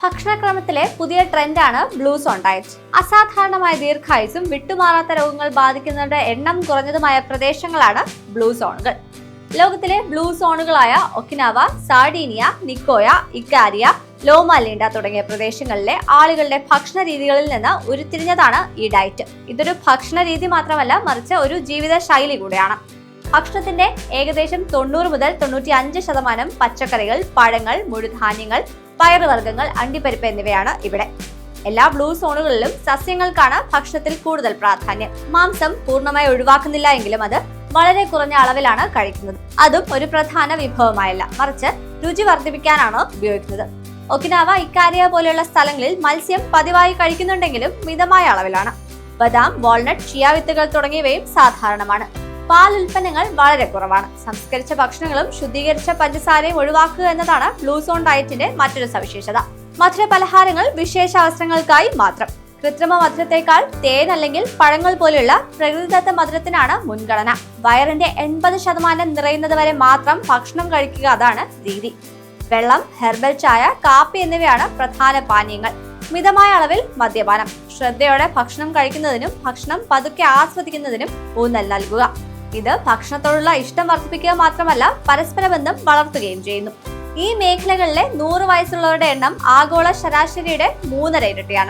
ഭക്ഷണക്രമത്തിലെ പുതിയ ട്രെൻഡാണ് blue zone diet. അസാധാരണമായ ദീർഘായുസും വിട്ടുമാറാത്ത രോഗങ്ങൾ ബാധിക്കുന്നവരുടെ എണ്ണം കുറഞ്ഞതുമായ പ്രദേശങ്ങളാണ് ബ്ലൂ സോണുകൾ. ലോകത്തിലെ ബ്ലൂ സോണുകളായ ഒക്കിനാവ, സാർഡീനിയ, നിക്കോയ, ഇക്കാരിയ, ലോമ ലിൻഡ തുടങ്ങിയ പ്രദേശങ്ങളിലെ ആളുകളുടെ ഭക്ഷണ രീതികളിൽ നിന്ന് ഉരുത്തിരിഞ്ഞതാണ് ഈ ഡയറ്റ്. ഇതൊരു ഭക്ഷണ രീതി മാത്രമല്ല, മറിച്ച് ഒരു ജീവിത ശൈലി കൂടെയാണ്. ഭക്ഷണത്തിന്റെ ഏകദേശം 90 മുതൽ 95% പച്ചക്കറികൾ, പഴങ്ങൾ, മുഴുധാന്യങ്ങൾ, പയറുവർഗ്ഗങ്ങൾ, അണ്ടിപ്പരിപ്പ് എന്നിവയാണ് ഇവിടെ. എല്ലാ ബ്ലൂ സോണുകളിലും സസ്യങ്ങൾക്കാണ് ഭക്ഷണത്തിൽ കൂടുതൽ പ്രാധാന്യം. മാംസം പൂർണ്ണമായി ഒഴിവാക്കുന്നില്ല എങ്കിലും അത് വളരെ കുറഞ്ഞ അളവിലാണ് കഴിക്കുന്നത്. അതും ഒരു പ്രധാന വിഭവമായല്ല, മറിച്ച് രുചി വർദ്ധിപ്പിക്കാനാണ് ഉപയോഗിക്കുന്നത്. ഒക്കിനാവ, ഇക്കാരിയ പോലെയുള്ള സ്ഥലങ്ങളിൽ മത്സ്യം പതിവായി കഴിക്കുന്നുണ്ടെങ്കിലും മിതമായ അളവിലാണ്. ബദാം, വാൾനട്ട്, ചിയ വിത്തുകൾ തുടങ്ങിയവയും സാധാരണമാണ്. പാൽ ഉൽപ്പന്നങ്ങൾ വളരെ കുറവാണ്. സംസ്കരിച്ച ഭക്ഷണങ്ങളും ശുദ്ധീകരിച്ച പഞ്ചസാരയും ഒഴിവാക്കുക എന്നതാണ് ബ്ലൂ സോൺ ഡയറ്റിന്റെ മറ്റൊരു സവിശേഷത. മധുര പലഹാരങ്ങൾ വിശേഷ അവസരങ്ങൾക്കായി മാത്രം. കൃത്രിമ മധുരത്തേക്കാൾ തേൻ അല്ലെങ്കിൽ പഴങ്ങൾ പോലെയുള്ള പ്രകൃതിദത്ത മധുരത്തിനാണ് മുൻഗണന. വയറിന്റെ 80% നിറയുന്നത് വരെ മാത്രം ഭക്ഷണം കഴിക്കുക, അതാണ് രീതി. വെള്ളം, ഹെർബൽ ചായ, കാപ്പി എന്നിവയാണ് പ്രധാന പാനീയങ്ങൾ. മിതമായ അളവിൽ മദ്യപാനം. ശ്രദ്ധയോടെ ഭക്ഷണം കഴിക്കുന്നതിനും ഭക്ഷണം പതുക്കെ ആസ്വദിക്കുന്നതിനും ഊന്നൽ നൽകുക. ഇത് ഭക്ഷണത്തോടുള്ള ഇഷ്ടം വർദ്ധിപ്പിക്കുക മാത്രമല്ല, പരസ്പര ബന്ധം വളർത്തുകയും ചെയ്യുന്നു. ഈ മേഖലകളിലെ 100 വയസ്സുള്ളവരുടെ എണ്ണം ആഗോള ശരാശരിയുടെ 3.5 ഇരട്ടിയാണ്.